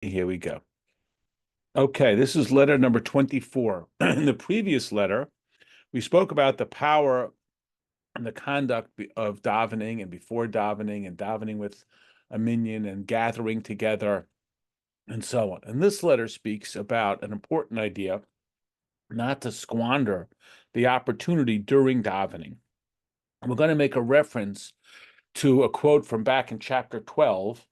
Here we go. Okay, this is letter number 24. In the previous letter, we spoke about the power and the conduct of davening and before davening and davening with a minyan and gathering together and so on. And this letter speaks about an important idea, not to squander the opportunity during davening. And we're going to make a reference to a quote from back in chapter 12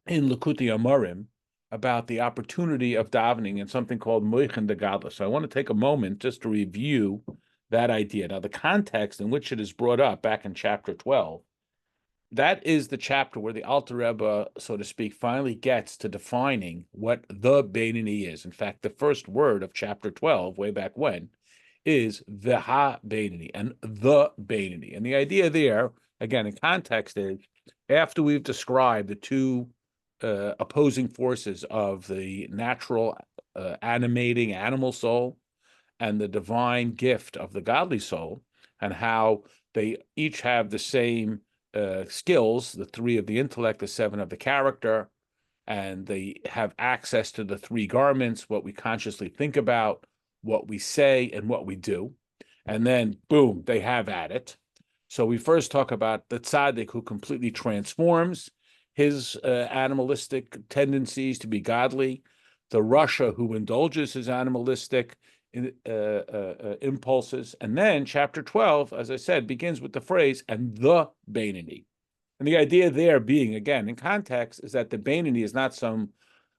in Likutei Amorim about the opportunity of davening in something called Moichin de Gadlus. So I want to take a moment just to review that idea. Now, the context in which it is brought up back in chapter 12, that is the chapter where the Alter Rebbe, so to speak, finally gets to defining what the Beinoni is. In fact, the first word of chapter 12, way back when, is the ha-Beinoni and the Beinoni. And the idea there, again, in context, is after we've described the two opposing forces of the natural animating animal soul and the divine gift of the godly soul, and how they each have the same skills, the three of the intellect, the seven of the character, and they have access to the three garments, what we consciously think about, what we say, and what we do. And then, boom, they have at it. So we first talk about the tzaddik who completely transforms his animalistic tendencies to be godly, the Rasha who indulges his animalistic impulses. And then chapter 12, as I said, begins with the phrase, and the Beinoni. And the idea there being, again, in context, is that the Beinoni is not some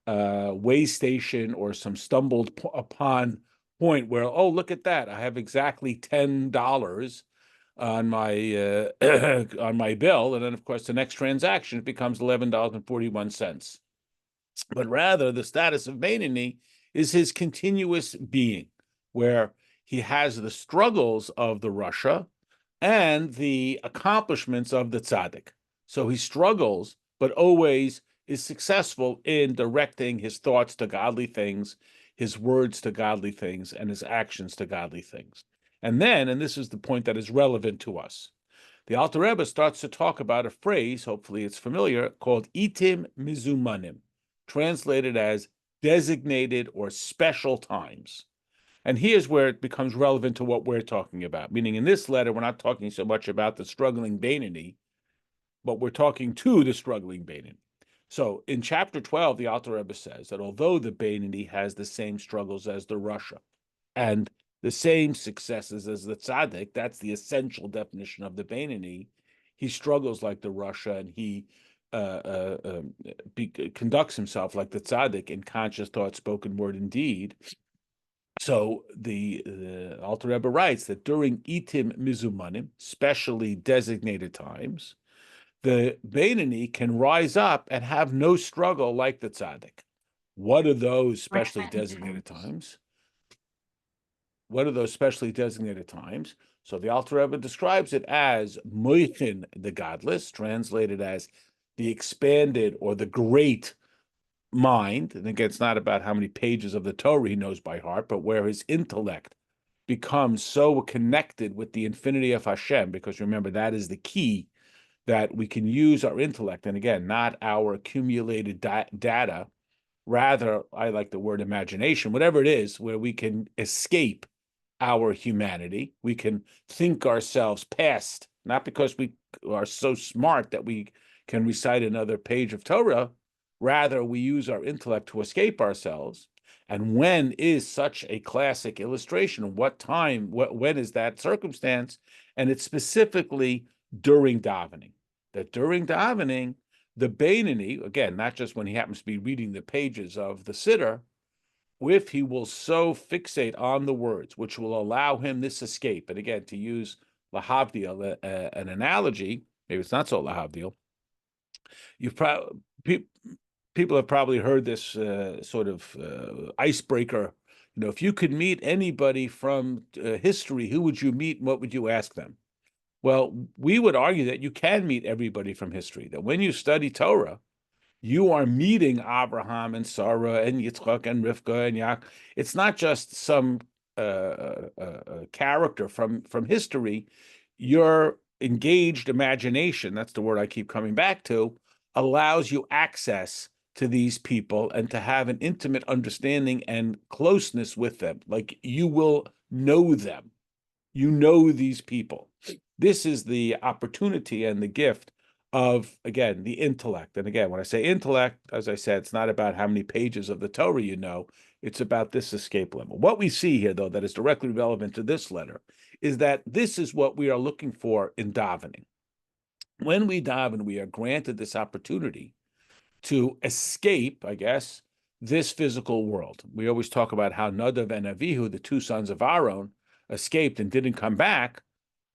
way station or some stumbled upon point where, oh, look at that, I have exactly $10 on my on my bill, and then of course the next transaction it becomes $11.41. But rather, the status of Beinoni is his continuous being, where he has the struggles of the Rasha and the accomplishments of the tzaddik. So he struggles, but always is successful in directing his thoughts to godly things, his words to godly things, and his actions to godly things. And then, and this is the point that is relevant to us, the Alter Rebbe starts to talk about a phrase, hopefully it's familiar, called itim mizumanim, translated as designated or special times. And here's where it becomes relevant to what we're talking about, meaning in this letter, we're not talking so much about the struggling Beinoni, but we're talking to the struggling Beinoni. So in chapter 12, the Alter Rebbe says that although the Beinoni has the same struggles as the Rasha and the same successes as the tzaddik, that's the essential definition of the Beinoni, he struggles like the Rasha and he conducts himself like the tzaddik in conscious thought, spoken word, and deed. So the Alter Rebbe writes that during itim mizumanim, specially designated times, the Beinoni can rise up and have no struggle like the tzaddik. What are those specially designated times? What are those specially designated times? So the Alter Rebbe describes it as moichin the godless, translated as the expanded or the great mind. And again, it's not about how many pages of the Torah he knows by heart, but where his intellect becomes so connected with the infinity of Hashem, because remember, that is the key, that we can use our intellect, and again, not our accumulated data, rather, I like the word imagination, whatever it is, where we can escape our humanity. We can think ourselves past, not because we are so smart that we can recite another page of Torah, rather we use our intellect to escape ourselves. And when is such a classic illustration? What time, when is that circumstance? And it's specifically during davening. That during davening, the Beinoni, again, not just when he happens to be reading the pages of the Siddur, if he will so fixate on the words, which will allow him this escape. And again, to use lahavdil, an analogy, maybe it's not so lahavdil, people have probably heard this sort of icebreaker. You know, if you could meet anybody from history, who would you meet and what would you ask them? Well, we would argue that you can meet everybody from history, that when you study Torah, you are meeting Abraham and Sarah and Yitzchak and Rivka and Yaakov. It's not just some character from history. Your engaged imagination, that's the word I keep coming back to, allows you access to these people and to have an intimate understanding and closeness with them. Like you will know them. You know these people. This is the opportunity and the gift of, again, the intellect. And again, when I say intellect, as I said, it's not about how many pages of the Torah you know. It's about this escape level. What we see here, though, that is directly relevant to this letter, is that this is what we are looking for in davening. When we daven, we are granted this opportunity to escape, I guess, this physical world. We always talk about how Nadav and Avihu, the two sons of Aaron, escaped and didn't come back.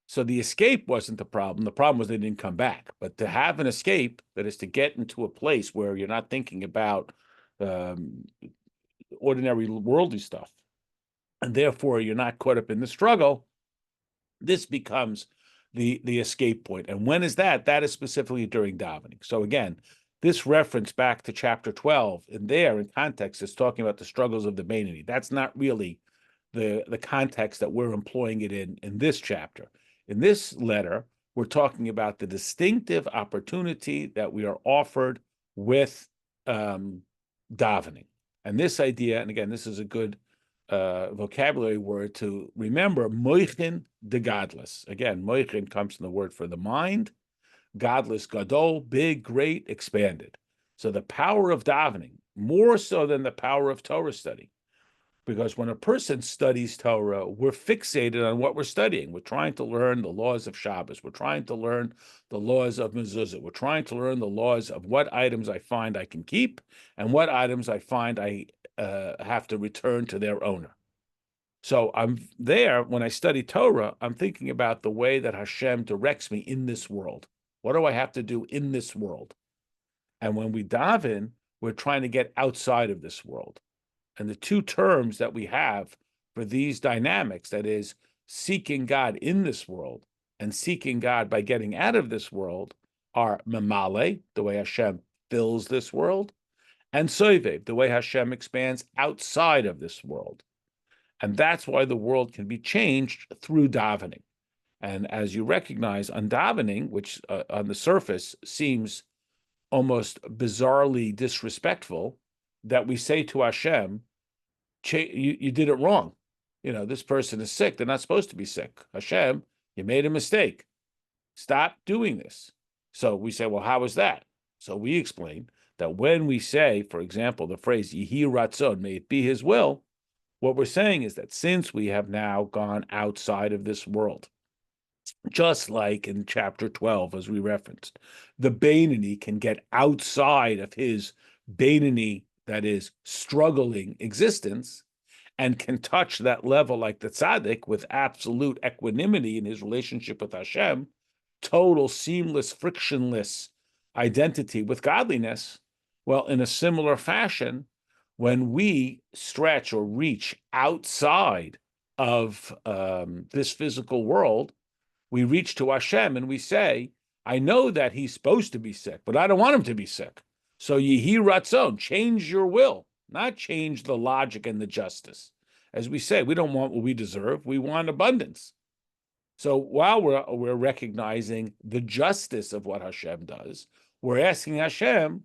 So the escape wasn't the problem. The problem was they didn't come back. But to have an escape, that is to get into a place where you're not thinking about ordinary worldly stuff, and therefore you're not caught up in the struggle, this becomes the escape point. And when is that? That is specifically during davening. So again, this reference back to chapter 12, and there in context is talking about the struggles of the Beinoni. That's not really the context that we're employing it in this chapter. In this letter, we're talking about the distinctive opportunity that we are offered with davening. And this idea, and again, this is a good vocabulary word to remember, moichin de godless. Again, moichin comes from the word for the mind, godless, gadol, big, great, expanded. So the power of davening, more so than the power of Torah study. Because when a person studies Torah, we're fixated on what we're studying. We're trying to learn the laws of Shabbos. We're trying to learn the laws of mezuzah. We're trying to learn the laws of what items I find I can keep and what items I find I have to return to their owner. So I'm there, when I study Torah, I'm thinking about the way that Hashem directs me in this world. What do I have to do in this world? And when we daven, we're trying to get outside of this world. And the two terms that we have for these dynamics, that is seeking God in this world and seeking God by getting out of this world, are memale, the way Hashem fills this world, and soivev, the way Hashem expands outside of this world. And that's why the world can be changed through davening. And as you recognize, on davening, which on the surface seems almost bizarrely disrespectful, that we say to Hashem, you did it wrong. You know, this person is sick. They're not supposed to be sick. Hashem, you made a mistake. Stop doing this. So we say, well, how is that? So we explain that when we say, for example, the phrase, Yehi Ratzon, may it be his will, what we're saying is that since we have now gone outside of this world, just like in chapter 12, as we referenced, the Beinoni can get outside of his Beinoni, that is, struggling existence, and can touch that level like the tzaddik with absolute equanimity in his relationship with Hashem, total, seamless, frictionless identity with godliness. Well, in a similar fashion, when we stretch or reach outside of this physical world, we reach to Hashem and we say, I know that he's supposed to be sick, but I don't want him to be sick. So Yehi Ratzon, change your will, not change the logic and the justice. As we say, we don't want what we deserve. We want abundance. So while we're recognizing the justice of what Hashem does, we're asking Hashem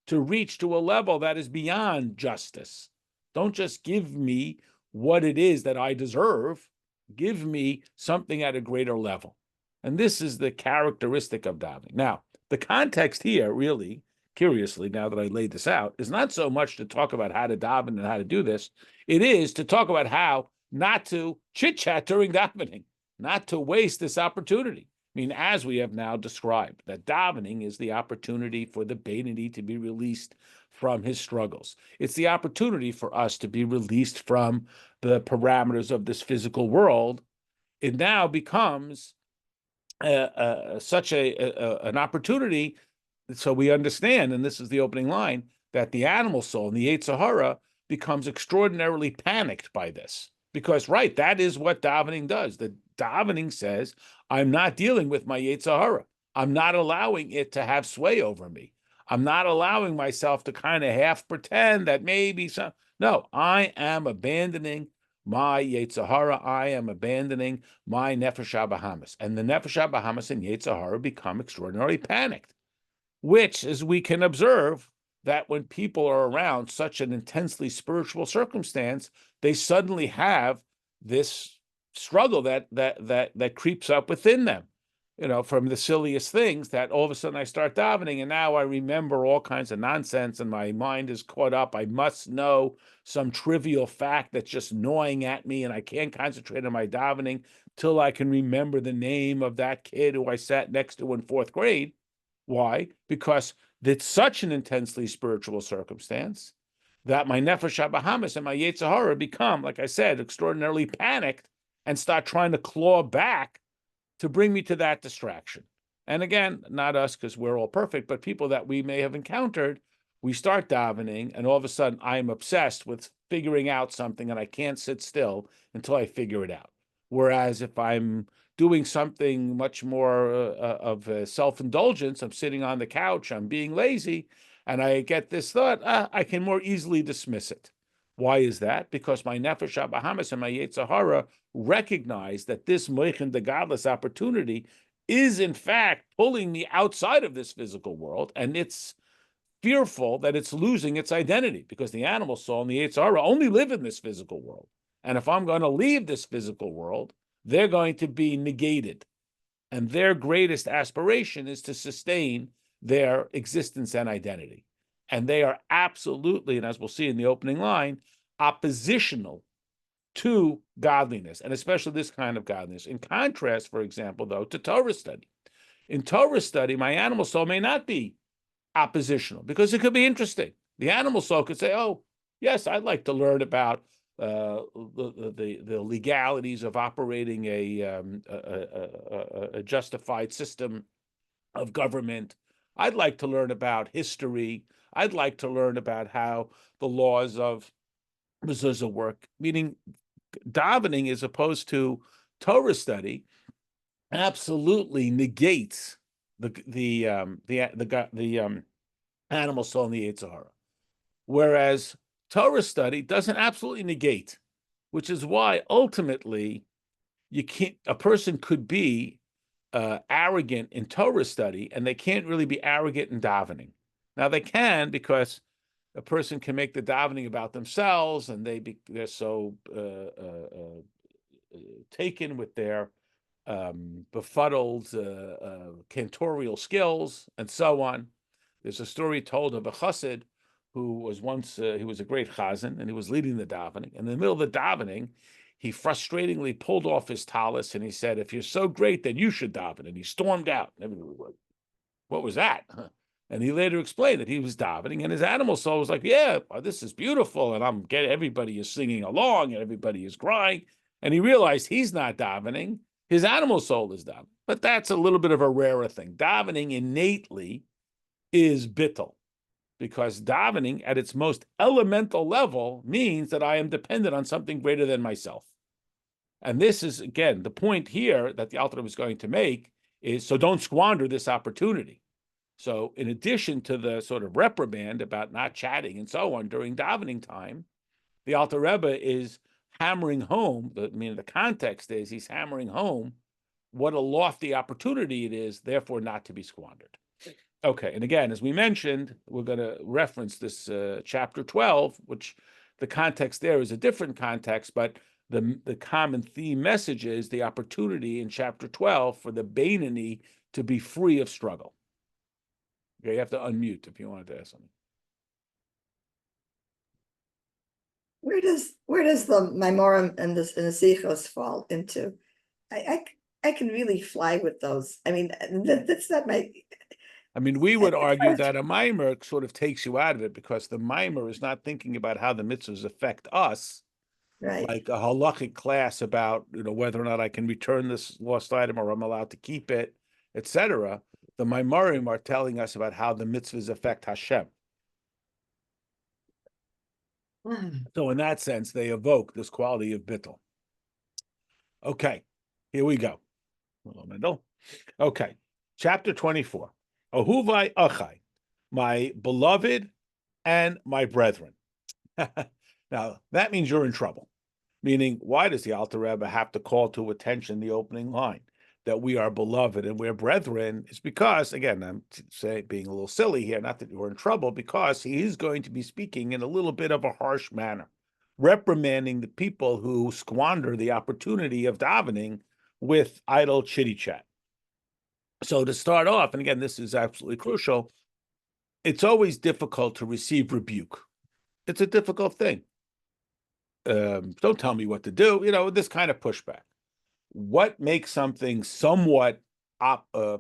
to reach to a level that is beyond justice. Don't just give me what it is that I deserve. Give me something at a greater level. And this is the characteristic of davening. Now, the context here, really, curiously, now that I laid this out, is not so much to talk about how to daven and how to do this. It is to talk about how not to chit-chat during davening, not to waste this opportunity. I mean, as we have now described, that davening is the opportunity for the Beinoni to be released from his struggles. It's the opportunity for us to be released from the parameters of this physical world. It now becomes such an opportunity, so we understand, and this is the opening line, that the animal soul and the Yetzer Hara becomes extraordinarily panicked by this. Because, right, that is what davening does. The davening says, I'm not dealing with my Yetzer Hara. I'm not allowing it to have sway over me. I'm not allowing myself to kind of half pretend that maybe some. No, I am abandoning my Yetzer Hara. I am abandoning my Nefesh HaBahamis. And the Nefesh HaBahamis and Yetzer Hara become extraordinarily panicked, which, as we can observe, that when people are around such an intensely spiritual circumstance, they suddenly have this struggle that creeps up within them, from the silliest things, that all of a sudden I start davening and now I remember all kinds of nonsense and my mind is caught up. I must know some trivial fact that's just gnawing at me and I can't concentrate on my davening till I can remember the name of that kid who I sat next to in fourth grade. Why? Because it's such an intensely spiritual circumstance that my nefesh habahamis and my yetzer hara become, like I said, extraordinarily panicked and start trying to claw back to bring me to that distraction. And again, not us because we're all perfect, but people that we may have encountered, we start davening and all of a sudden I'm obsessed with figuring out something and I can't sit still until I figure it out. Whereas if I'm doing something much more of self-indulgence, I'm sitting on the couch, I'm being lazy, and I get this thought, I can more easily dismiss it. Why is that? Because my nefesh habahamis and my yetzer hara recognize that this moichin de godless opportunity is in fact pulling me outside of this physical world, and it's fearful that it's losing its identity because the animal soul and the yetzer hara only live in this physical world. And if I'm going to leave this physical world, they're going to be negated. And their greatest aspiration is to sustain their existence and identity. And they are absolutely, and as we'll see in the opening line, oppositional to godliness, and especially this kind of godliness. In contrast, for example, though, to Torah study. In Torah study, my animal soul may not be oppositional because it could be interesting. The animal soul could say, oh, yes, I'd like to learn about the legalities of operating a justified system of government. I'd like to learn about history. I'd like to learn about how the laws of mezuzah work, meaning davening as opposed to Torah study absolutely negates the animal soul and the yetzer hara. Whereas Torah study doesn't absolutely negate, which is why ultimately a person could be arrogant in Torah study and they can't really be arrogant in davening. Now they can, because a person can make the davening about themselves and they're so taken with their befuddled cantorial skills and so on. There's a story told of a chassid who was once, he was a great chazan, and he was leading the davening. In the middle of the davening, he frustratingly pulled off his talis and he said, if you're so great, then you should daven. And he stormed out. And everybody was like, what was that? And he later explained that he was davening, and his animal soul was like, yeah, this is beautiful. And everybody is singing along and everybody is crying. And he realized he's not davening. His animal soul is davening. But that's a little bit of a rarer thing. Davening innately is bittul, because davening at its most elemental level means that I am dependent on something greater than myself. And this is, again, the point here that the Alter Rebbe is going to make is, so don't squander this opportunity. So in addition to the sort of reprimand about not chatting and so on during davening time, the Alter Rebbe is hammering home, the context is he's hammering home what a lofty opportunity it is, therefore not to be squandered. Okay, and again, as we mentioned, we're going to reference this chapter 12, which the context there is a different context, but the common theme message is the opportunity in chapter 12 for the Beinoni to be free of struggle. Okay, you have to unmute if you wanted to ask something. Where does the Maimorim and the Sichos fall into? I can really fly with those. I mean, that's not my. I mean, we would argue that a mimer sort of takes you out of it, because the mimer is not thinking about how the mitzvahs affect us, Right. like a halachic class about whether or not I can return this lost item or I'm allowed to keep it, etc. The Maimarim are telling us about how the mitzvahs affect Hashem. So in that sense, they evoke this quality of bittul. Okay, here we go. Okay, chapter 24. Ohuvai achai, my beloved and my brethren. Now, that means you're in trouble. Meaning, why does the Alter Rebbe have to call to attention the opening line? that we are beloved and we're brethren is because, again, I'm saying being a little silly here, not that you're in trouble, because he is going to be speaking in a little bit of a harsh manner, reprimanding the people who squander the opportunity of davening with idle chitty chat. So to start off, and again, this is absolutely crucial, it's always difficult to receive rebuke. It's a difficult thing. Don't tell me what to do, this kind of pushback. What makes something somewhat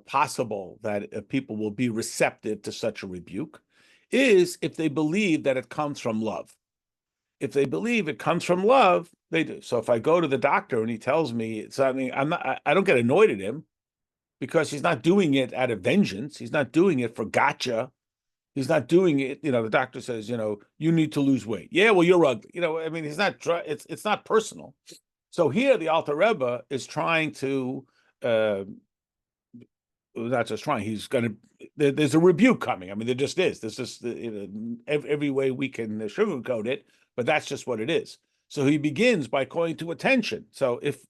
possible that people will be receptive to such a rebuke is if they believe that it comes from love. If they believe it comes from love, they do. So if I go to the doctor and he tells me something, I don't get annoyed at him because he's not doing it out of vengeance. He's not doing it for gotcha. He's not doing it. The doctor says, you need to lose weight. Yeah, well, you're ugly. He's not. It's not personal. So here, the Alter Rebbe is trying to, not just trying. He's going to. There's a rebuke coming. There just is. There's just every way we can sugarcoat it, but that's just what it is. So he begins by calling to attention. So if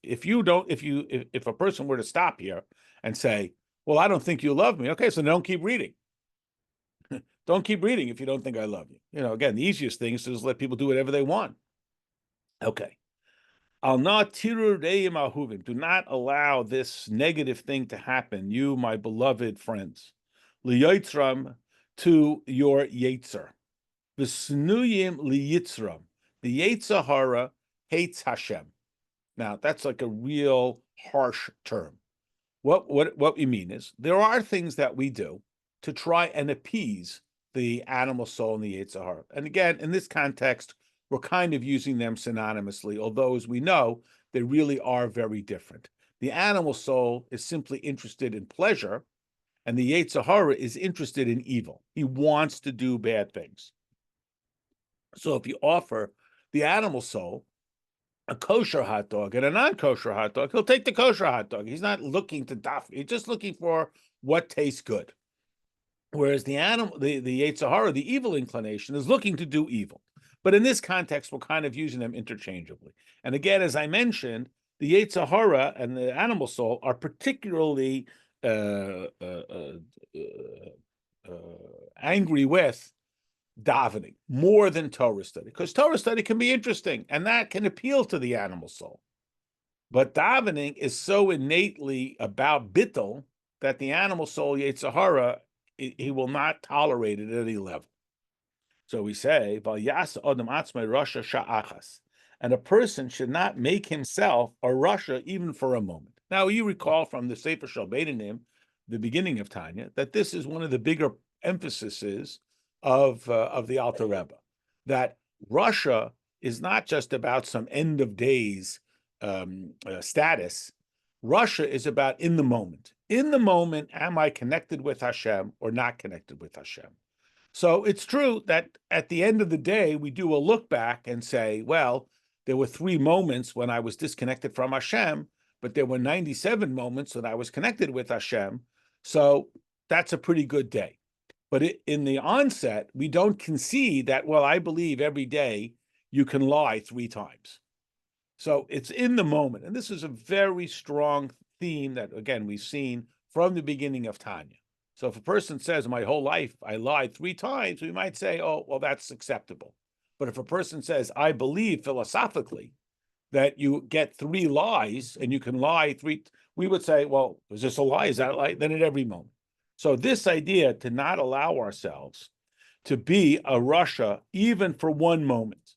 a person were to stop here and say, "Well, I don't think you love me," okay, so don't keep reading. Don't keep reading if you don't think I love you. Again, the easiest thing is to just let people do whatever they want. Okay. Al not tirur re'im ahuvim. Do not allow this negative thing to happen, you, my beloved friends. Liyotzram, to your yetzer. V'snuyim liyitzram. The yetzer hara hates Hashem. Now, that's like a real harsh term. What we mean is there are things that we do to try and appease the animal soul and the yetzer hara. And again, in this context, we're kind of using them synonymously, although, as we know, they really are very different. The animal soul is simply interested in pleasure, and the yetzer hara is interested in evil. He wants to do bad things. So if you offer the animal soul a kosher hot dog and a non-kosher hot dog, he'll take the kosher hot dog. He's not looking to daf. He's just looking for what tastes good. Whereas the yetzer hara, the evil inclination, is looking to do evil. But in this context, we're kind of using them interchangeably. And again, as I mentioned, the yetzer hara and the animal soul are particularly angry with davening more than Torah study, because Torah study can be interesting and that can appeal to the animal soul. But davening is so innately about bittul that the animal soul, yetzer hara, he will not tolerate it at any level. So we say, and a person should not make himself a rasha even for a moment. Now, you recall from the Sefer Shel Beinim, the beginning of Tanya, that this is one of the bigger emphases of the Alter Rebbe, that rasha is not just about some end of days status. Rasha is about in the moment. In the moment, am I connected with Hashem or not connected with Hashem? So it's true that at the end of the day, we do a look back and say, well, there were 3 moments when I was disconnected from Hashem, but there were 97 moments when I was connected with Hashem. So that's a pretty good day. But in the onset, we don't concede that, well, I believe every day you can lie 3 times. So it's in the moment. And this is a very strong theme that, again, we've seen from the beginning of Tanya. So if a person says, my whole life I lied 3 times, we might say, oh, well, that's acceptable. But if a person says, I believe philosophically that you get 3 lies and you can lie 3, we would say, well, is this a lie? Is that a lie? Then at every moment. So this idea to not allow ourselves to be a rasha even for 1 moment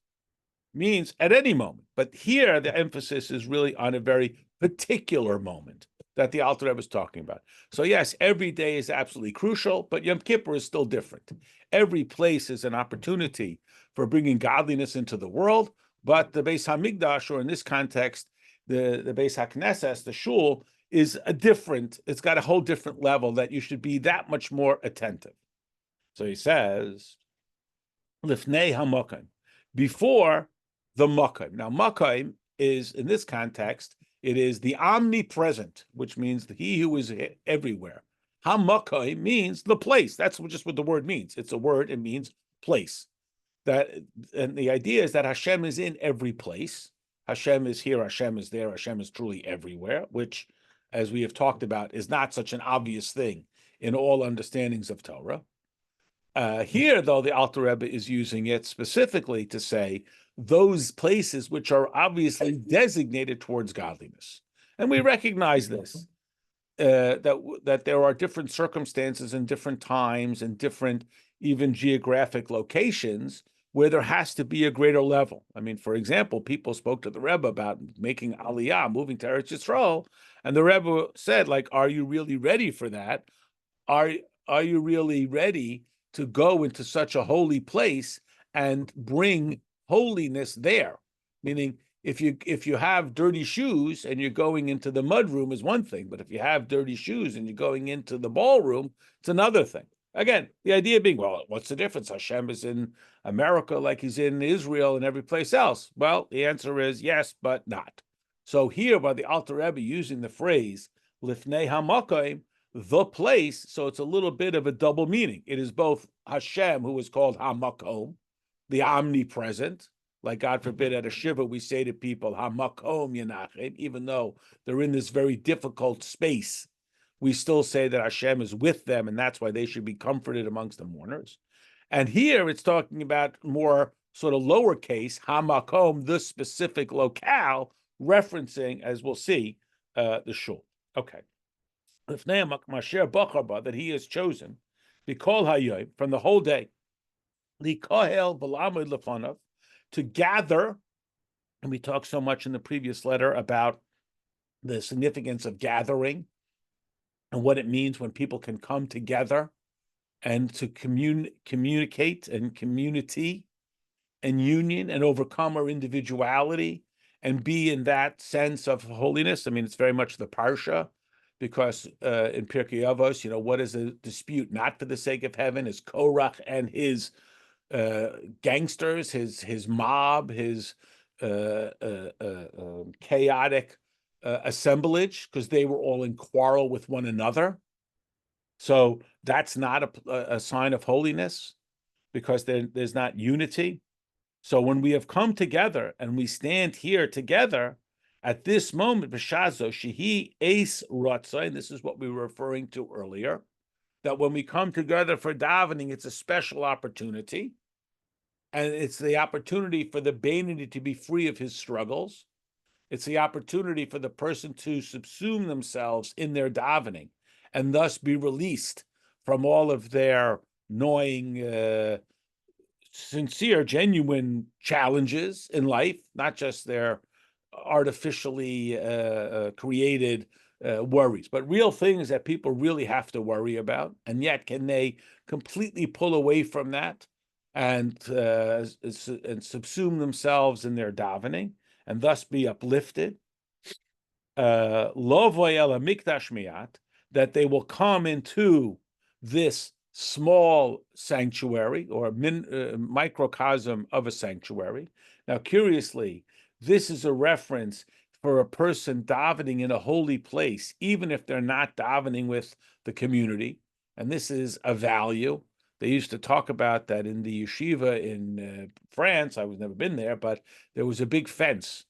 means at any moment. But here the emphasis is really on a very particular moment that the Alter Rebbe is talking about. So yes, every day is absolutely crucial, but Yom Kippur is still different. Every place is an opportunity for bringing godliness into the world, but the Beis HaMikdash, or in this context, the Beis HaKnesses, the shul, is it's got a whole different level that you should be that much more attentive. So he says, Lifnei HaMokim, before the Mokim. Now, Mokim is, in this context, it is the omnipresent, which means he who is everywhere. HaMokim means the place. That's just what the word means. It's a word, it means place. And the idea is that Hashem is in every place. Hashem is here, Hashem is there, Hashem is truly everywhere, which as we have talked about, is not such an obvious thing in all understandings of Torah. Here, though, the Alter Rebbe is using it specifically to say those places which are obviously designated towards godliness. And we recognize this, that there are different circumstances and different times and different even geographic locations where there has to be a greater level. I mean, for example, people spoke to the Rebbe about making Aliyah, moving to Eretz Yisrael, and the Rebbe said, like, are you really ready for that? Are you really ready to go into such a holy place and bring holiness there? Meaning, if you have dirty shoes and you're going into the mud room is one thing, but if you have dirty shoes and you're going into the ballroom, it's another thing. Again, the idea being, well, what's the difference? Hashem is in America like he's in Israel and every place else. Well, the answer is yes, but not. So here, by the Alter Rebbe using the phrase "lifnei hamakom," the place, so it's a little bit of a double meaning. It is both Hashem, who is called Hamakom, the omnipresent. Like, God forbid, at a shiva, we say to people, Hamakom Yenachem, even though they're in this very difficult space, we still say that Hashem is with them, and that's why they should be comforted amongst the mourners. And here it's talking about more sort of lowercase, Hamakom, the specific locale, referencing, as we'll see, the shul. Okay. That he has chosen, from the whole day, to gather, and we talked so much in the previous letter about the significance of gathering and what it means when people can come together and to communicate and community and union and overcome our individuality and be in that sense of holiness. I mean, it's very much the Parsha, because in Pirkei Avos, what is a dispute not for the sake of heaven is Korach and his gangsters, his mob, his chaotic assemblage, because they were all in quarrel with one another. So that's not a sign of holiness, because there's not unity. So when we have come together and we stand here together at this moment, b'shazo shehi eis ratzon, this is what we were referring to earlier, that when we come together for davening, it's a special opportunity, and it's the opportunity for the Beinoni to be free of his struggles. It's the opportunity for the person to subsume themselves in their davening and thus be released from all of their gnawing, sincere, genuine challenges in life, not just their artificially created worries, but real things that people really have to worry about. And yet, can they completely pull away from that and subsume themselves in their davening and thus be uplifted? Lovoy ela mikdash miyat, that they will come into this small sanctuary or microcosm of a sanctuary. Now, curiously, this is a reference for a person davening in a holy place, even if they're not davening with the community. And this is a value. They used to talk about that in the yeshiva in France. I was never been there, but there was a big fence.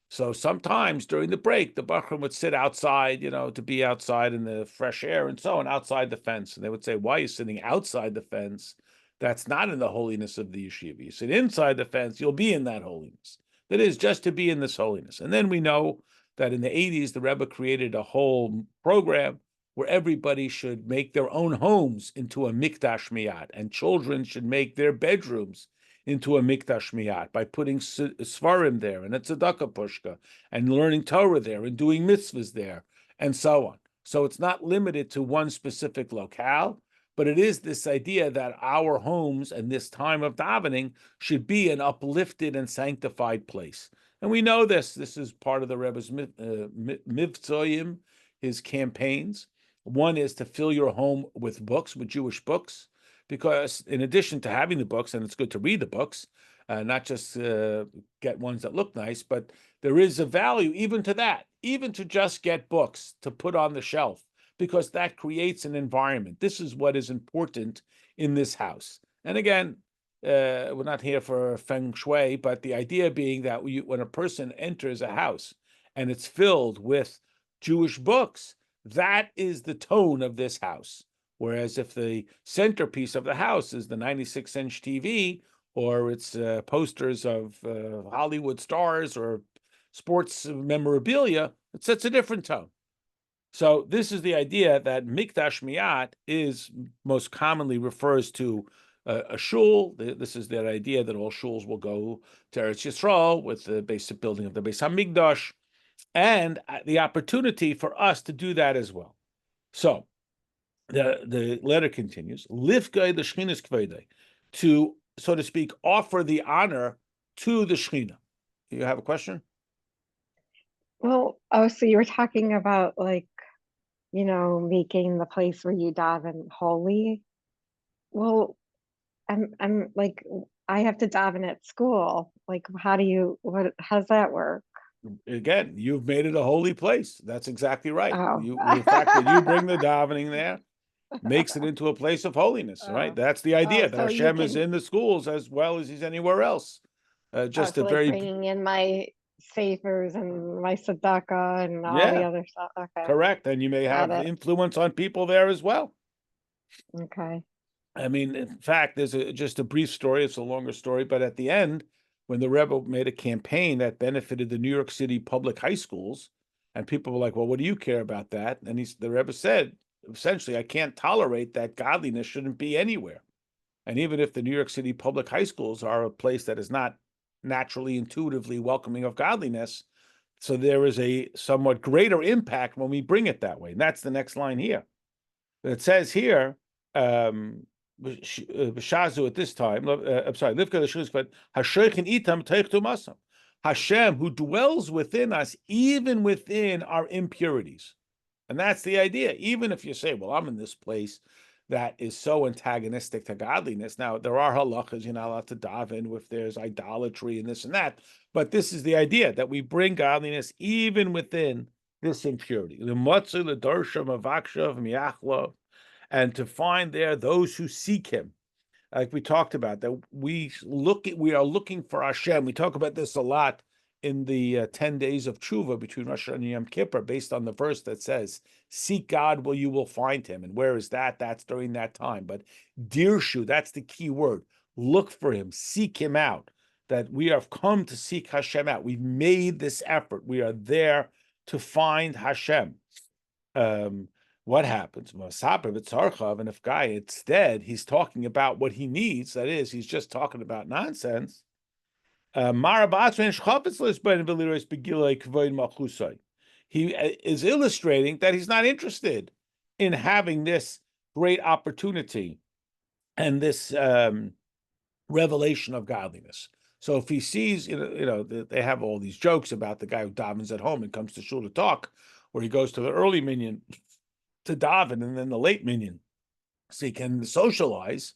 So sometimes during the break, the Bachram would sit outside, to be outside in the fresh air and so on, outside the fence. And they would say, why are you sitting outside the fence? That's not in the holiness of the yeshiva. You sit inside the fence, you'll be in that holiness. That is, just to be in this holiness. And then we know that in the 80s, the Rebbe created a whole program where everybody should make their own homes into a mikdash miyat, and children should make their bedrooms into a mikdash miyat by putting svarim there and a tzedakah pushka and learning Torah there and doing mitzvahs there and so on. So it's not limited to one specific locale, but it is this idea that our homes and this time of davening should be an uplifted and sanctified place. And we know this. This is part of the Rebbe's mivtzoyim, his campaigns. One is to fill your home with books, with Jewish books, because in addition to having the books, and it's good to read the books, not just get ones that look nice, but there is a value even to that, even to just get books to put on the shelf, because that creates an environment. This is what is important in this house. And again, we're not here for feng shui, but the idea being that when a person enters a house and it's filled with Jewish books. That is the tone of this house. Whereas if the centerpiece of the house is the 96-inch TV, or it's posters of Hollywood stars or sports memorabilia, it sets a different tone. So this is the idea that Mikdash Mi'at is most commonly refers to a shul. This is that idea that all shuls will go to Eretz Yisrael with the basic building of the Beis Hamikdash, and the opportunity for us to do that as well. So the letter continues, Lifgei the Shechina's Kvedei, to, so to speak, offer the honor to the Shechina. You have a question? Well, oh, so you were talking about like, making the place where you daven holy. Well, I'm like, I have to daven at school. Like, how does that work? Again, you've made it a holy place. That's exactly right. Oh. The fact that you bring the davening there makes it into a place of holiness, right? Oh. That's the idea, that So you Hashem is can, in the schools as well as he's anywhere else. Just a so like very, bringing in my safers and my tzedakah and all the yeah, other stuff. Okay, correct. And you may got have it. influence on people there as well. Okay. I mean, in fact, there's just a brief story. It's a longer story, but at the end, when the Rebbe made a campaign that benefited the New York City public high schools, and people were like, "Well, what do you care about that?" And the Rebbe said, essentially, "I can't tolerate that godliness shouldn't be anywhere." And even if the New York City public high schools are a place that is not naturally, intuitively welcoming of godliness, so there is a somewhat greater impact when we bring it that way. And that's the next line here. It says here, B'shazu at this time, I'm sorry, Livka the Shus, but Hashem itam teichtu masam. Hashem, who dwells within us, even within our impurities. And that's the idea. Even if you say, well, I'm in this place that is so antagonistic to godliness. Now, there are halachas, you're not allowed to daven if there's idolatry and this and that. But this is the idea that we bring godliness even within this impurity. The Matzah, the Darsha, Mavakshav, Miachlo, and to find there those who seek him. Like we talked about, that we are looking for Hashem. We talk about this a lot in the 10 days of tshuva between Rosh Hashanah and Yom Kippur, based on the verse that says, "Seek God, you will find Him." And where is that? That's during that time. But dirshu, that's the key word. Look for Him, seek Him out. That we have come to seek Hashem out. We've made this effort. We are there to find Hashem. What happens? And if guy instead he's talking about what he needs, that is, he's just talking about nonsense. He is illustrating that he's not interested in having this great opportunity and this revelation of godliness. So if he sees, they have all these jokes about the guy who davens at home and comes to shul to talk, where he goes to the early minyan to daven and then the late minyan, so he can socialize.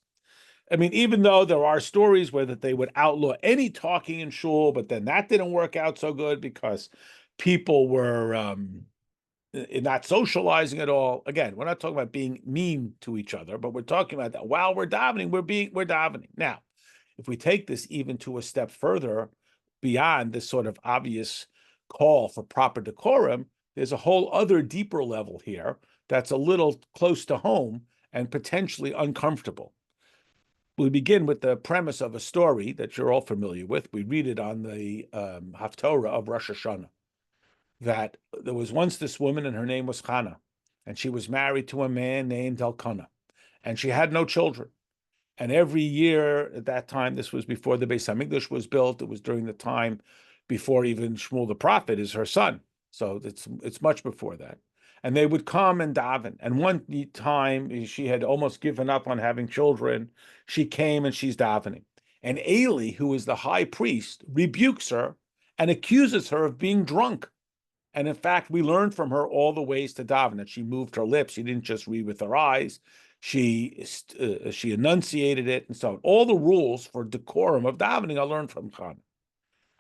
I mean, even though there are stories where that they would outlaw any talking in shul, but then that didn't work out so good because people were not socializing at all. Again, we're not talking about being mean to each other, but we're talking about that while we're davening, we're davening. Now, if we take this even to a step further beyond this sort of obvious call for proper decorum, there's a whole other deeper level here that's a little close to home and potentially uncomfortable. We begin with the premise of a story that you're all familiar with. We read it on the Haftorah of Rosh Hashanah, that there was once this woman and her name was Chana, and she was married to a man named Elkanah, and she had no children. And every year at that time, this was before the Beis Hamikdash was built. It was during the time before even Shmuel the prophet is her son. So it's much before that. And they would come and daven. And one time she had almost given up on having children. She came and she's davening. And Eli, who is the high priest, rebukes her and accuses her of being drunk. And in fact, we learned from her all the ways to daven, that she moved her lips. She didn't just read with her eyes. She enunciated it. And so all the rules for decorum of davening I learned from Chana.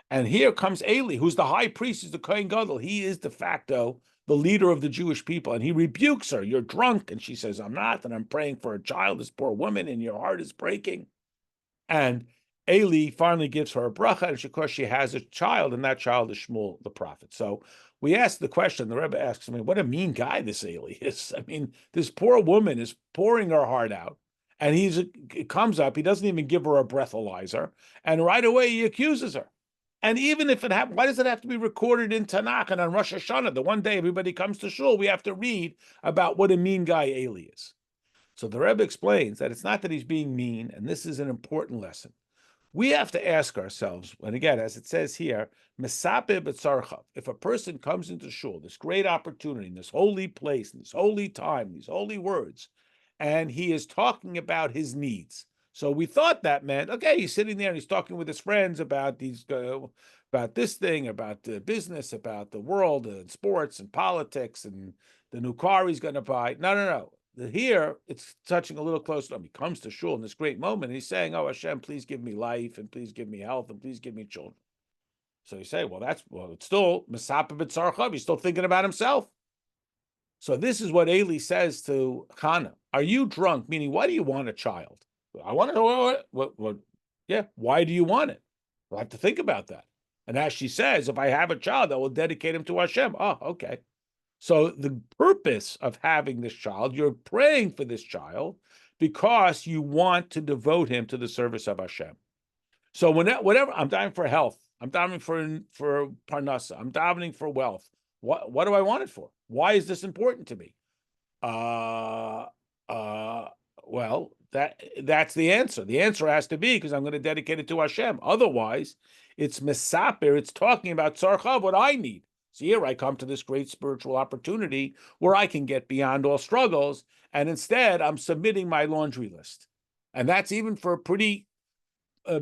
And here comes Eli, who's the high priest, is the Kohen Gadol. He is de facto the leader of the Jewish people. And he rebukes her. You're drunk. And she says, I'm not. And I'm praying for a child, this poor woman, and your heart is breaking. And Eli finally gives her a bracha. And of course, she has a child, and that child is Shmuel the prophet. So we asked the question, the Rebbe asks me, what a mean guy this Eli is. I mean, this poor woman is pouring her heart out, and it comes up, he doesn't even give her a breathalyzer, and right away he accuses her. And even if it happened, why does it have to be recorded in Tanakh and on Rosh Hashanah? The one day everybody comes to shul, we have to read about what a mean guy Eli is. So the Rebbe explains that it's not that he's being mean, and this is an important lesson. We have to ask ourselves, and again, as it says here, Mesape b'tzarchav, if a person comes into shul, this great opportunity, in this holy place, in this holy time, these holy words, and he is talking about his needs. So we thought that meant, okay, he's sitting there and he's talking with his friends about about this thing, about the business, about the world, and sports and politics, and the new car he's going to buy. No. Here, it's touching a little closer to him. He comes to shul in this great moment, and he's saying, oh, Hashem, please give me life, and please give me health, and please give me children. So you say, it's still, Mesapa b'tzarchav, he's still thinking about himself. So this is what Eli says to Hannah. Are you drunk? Meaning, why do you want a child? I want to know what, yeah, why do you want it? We'll have to think about that. And as she says, if I have a child, I will dedicate him to Hashem. Oh, okay. So the purpose of having this child, you're praying for this child because you want to devote him to the service of Hashem. So whatever, I'm dying for health, I'm dying for parnasa, I'm davening for wealth. What do I want it for? Why is this important to me? Well, that's the answer. The answer has to be because I'm going to dedicate it to Hashem. Otherwise, it's mesaper. It's talking about tzarchav, what I need. So here I come to this great spiritual opportunity where I can get beyond all struggles, and instead I'm submitting my laundry list. And that's even for pretty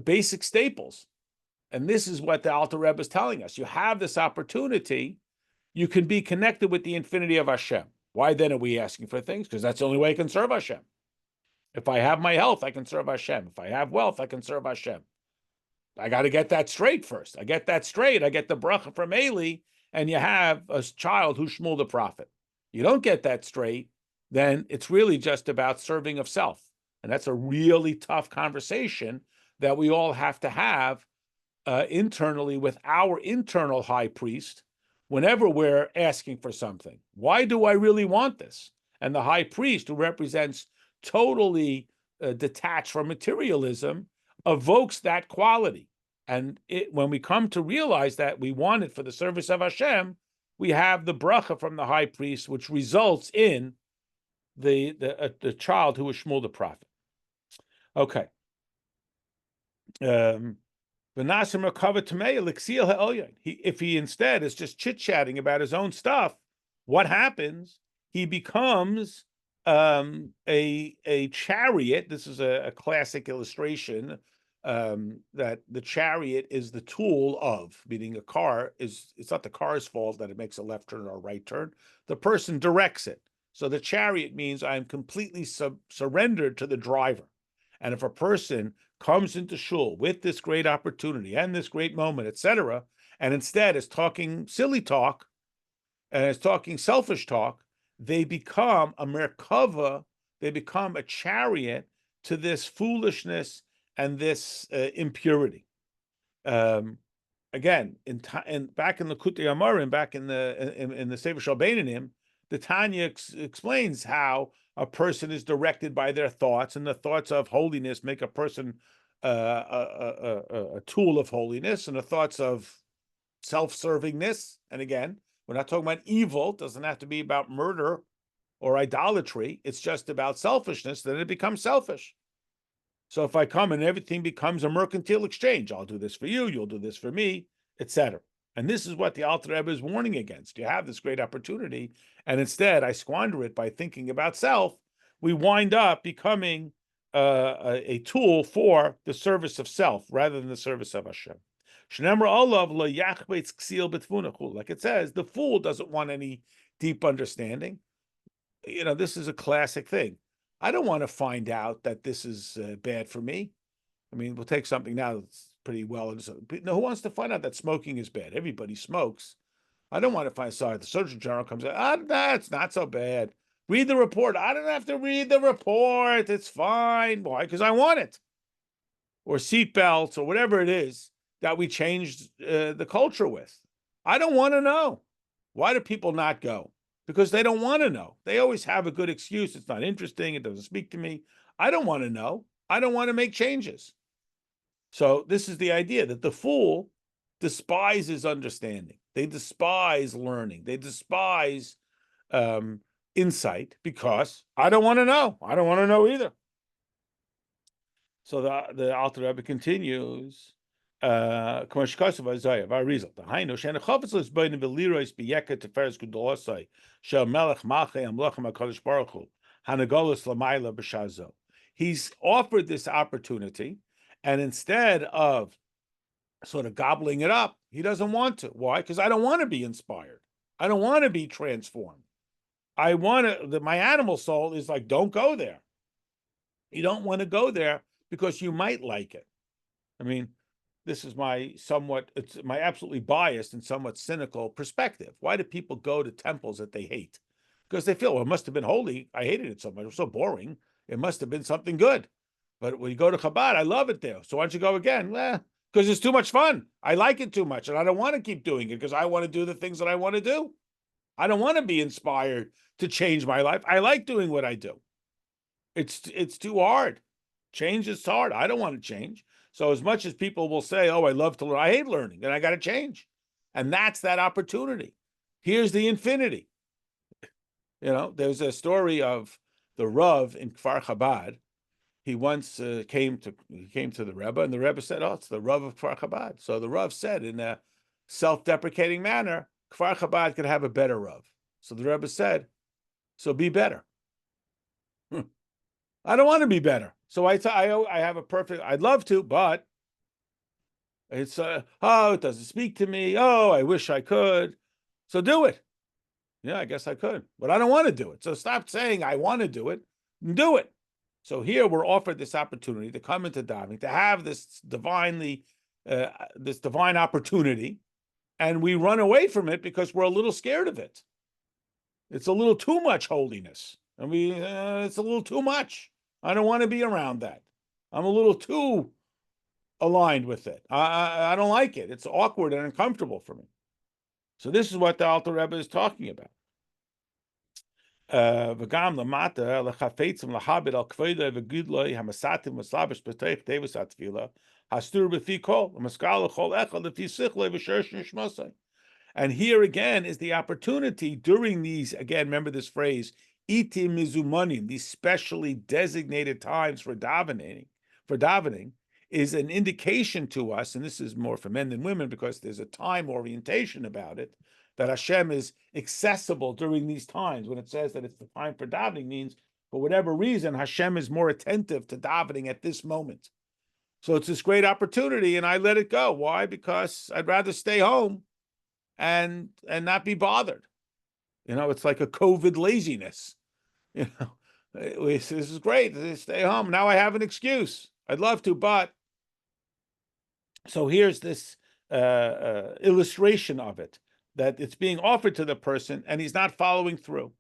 basic staples. And this is what the Alter Rebbe is telling us. You have this opportunity, you can be connected with the infinity of Hashem. Why then are we asking for things? Because that's the only way I can serve Hashem. If I have my health, I can serve Hashem. If I have wealth, I can serve Hashem. I got to get that straight first. I get that straight. I get the bracha from Eli, and you have a child who's Shmuel the prophet. You don't get that straight, then it's really just about serving of self. And that's a really tough conversation that we all have to have internally with our internal high priest whenever we're asking for something. Why do I really want this? And the high priest, who represents totally detached from materialism, evokes that quality. And when we come to realize that we want it for the service of Hashem, we have the bracha from the high priest, which results in the child who is Shmuel the prophet. Okay. If he instead is just chit-chatting about his own stuff, what happens? He becomes a chariot. This is a classic illustration. That the chariot is the tool of, meaning a car it's not the car's fault that it makes a left turn or a right turn. The person directs it. So the chariot means I'm completely surrendered to the driver. And if a person comes into shul with this great opportunity and this great moment, etc., and instead is talking silly talk and is talking selfish talk, they become a merkava, they become a chariot to this foolishness and this impurity. Again, back in the Kutei Amarim, back in the Sefer Shal Beinanim, the Tanya explains how a person is directed by their thoughts, and the thoughts of holiness make a person a tool of holiness, and the thoughts of self-servingness. And again, we're not talking about evil. It doesn't have to be about murder or idolatry. It's just about selfishness. Then it becomes selfish. So if I come and everything becomes a mercantile exchange, I'll do this for you, you'll do this for me, etc. And this is what the Alter Rebbe is warning against. You have this great opportunity, and instead I squander it by thinking about self. We wind up becoming a tool for the service of self rather than the service of Hashem. Like it says, the fool doesn't want any deep understanding. You know, this is a classic thing. I don't want to find out that this is bad for me. I mean, we'll take something now that's pretty well. No, who wants to find out that smoking is bad? Everybody smokes. I don't want to find. Sorry, the Surgeon General comes out. It's not so bad. Read the report. I don't have to read the report. It's fine. Why? Because I want it. Or seatbelts or whatever it is that we changed the culture with. I don't want to know. Why do people not go? Because they don't want to know. They always have a good excuse. It's not interesting. It doesn't speak to me. I don't want to know. I don't want to make changes. So this is the idea that the fool despises understanding. They despise learning. They despise insight because I don't want to know. I don't want to know either. So the Alter Rebbe continues. So he's offered this opportunity, and instead of sort of gobbling it up, he doesn't want to. Why? Because I don't want to be inspired. I don't want to be transformed. I want to, my animal soul is like, don't go there. You don't want to go there because you might like it. I mean, this is it's my absolutely biased and somewhat cynical perspective. Why do people go to temples that they hate? Because they feel, well, it must have been holy. I hated it so much. It was so boring. It must have been something good. But when you go to Chabad, I love it there. So why don't you go again? Because it's too much fun. I like it too much, and I don't want to keep doing it because I want to do the things that I want to do. I don't want to be inspired to change my life. I like doing what I do. It's too hard. Change is hard. I don't want to change. So as much as people will say, oh, I love to learn, I hate learning, and I got to change. And that's that opportunity. Here's the infinity. There's a story of the Rav in Kfar Chabad. He once came to the Rebbe, and the Rebbe said, oh, it's the Rav of Kfar Chabad. So the Rav said in a self-deprecating manner, Kfar Chabad could have a better Rav. So the Rebbe said, so be better. I don't want to be better. So I have a perfect, I'd love to, but it's, it doesn't speak to me. Oh, I wish I could. So do it. Yeah, I guess I could, but I don't want to do it. So stop saying I want to do it and do it. So here we're offered this opportunity to come into davening, to have this divine opportunity, and we run away from it because we're a little scared of it. It's a little too much holiness. And it's a little too much. I don't want to be around that. I'm a little too aligned with it. I don't like it. It's awkward and uncomfortable for me. So this is what the Alter Rebbe is talking about. V'gam lamata lechafetzim lahabit al kvoidei v'gudloi hamasatim v'slabish b'teich tevis atfila hastur b'fi kol v'maskal l'chol echad l'fi sichloi v'shersh nishmosai. And here again is the opportunity during these, again, remember this phrase, itim mizumanim, these specially designated times for davening, is an indication to us, and this is more for men than women because there's a time orientation about it, that Hashem is accessible during these times. When it says that it's the time for davening, means for whatever reason, Hashem is more attentive to davening at this moment. So it's this great opportunity, and I let it go. Why? Because I'd rather stay home and not be bothered. It's like a COVID laziness. This is great. Stay home. Now I have an excuse. I'd love to, but. So here's this illustration of it, that it's being offered to the person and he's not following through.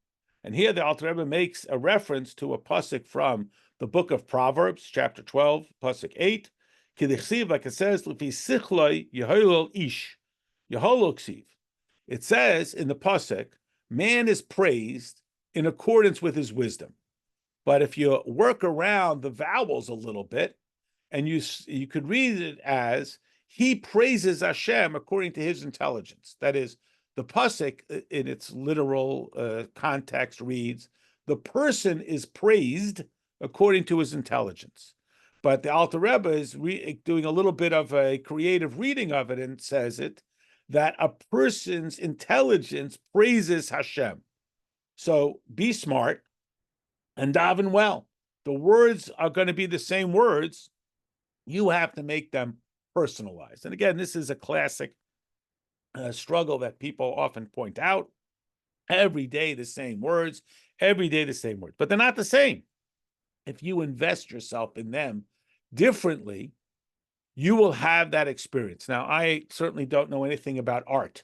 And here the Alter Rebbe makes a reference to a pasuk from the book of Proverbs, chapter 12, pasuk 8. Like it says, ish. It says in the pasuk, man is praised in accordance with his wisdom. But if you work around the vowels a little bit, and you could read it as, he praises Hashem according to his intelligence. That is, the pasuk in its literal context reads, the person is praised according to his intelligence. But the Alter Rebbe is doing a little bit of a creative reading of it and says that a person's intelligence praises Hashem. So be smart and daven well. The words are going to be the same words. You have to make them personalized. And again, this is a classic struggle that people often point out. Every day the same words, but they're not the same. If you invest yourself in them differently, you will have that experience. Now, I certainly don't know anything about art,